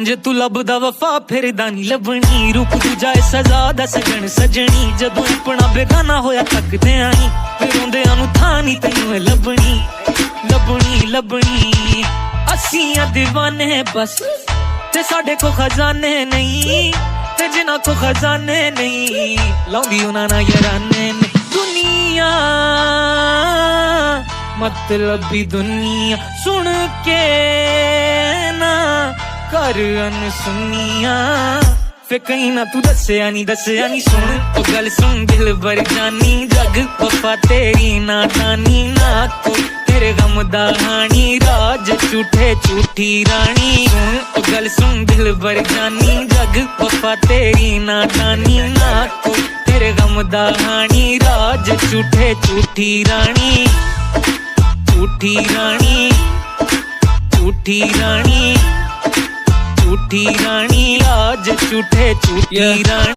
जे तू लभदा वफा फिरदा नी लभनी रूप दूजा सजा दा सजन सजनी जदों अपना बेगाना होया थकदे आई फिर रोंदियां नू थां नी तैनूं लभनी लभनी लभनी असीं दीवाने बस ते साडे को खजाने नहीं ते जिन्हां को खजाने नहीं लाउंदी उन्हां नाल याराने ने दुनिया मतलबी दुनिया सुन के ना कर अनसुनिया फिर कहीं ना तू दस्या नी सुन ओ गल सुन दिल भर जानी जग वफा तेरी नादानी ना को तेरे गम दा हानी राज झूठे झूठी रानी सुन ओ गल सुन दिल भर जानी जग वफा तेरी नादानी ना को तेरे गम दा हानी राज झूठे झूठी रानी झूठी रानी झूठी रानी झूठी रानी आज झूठे झूठी रानी।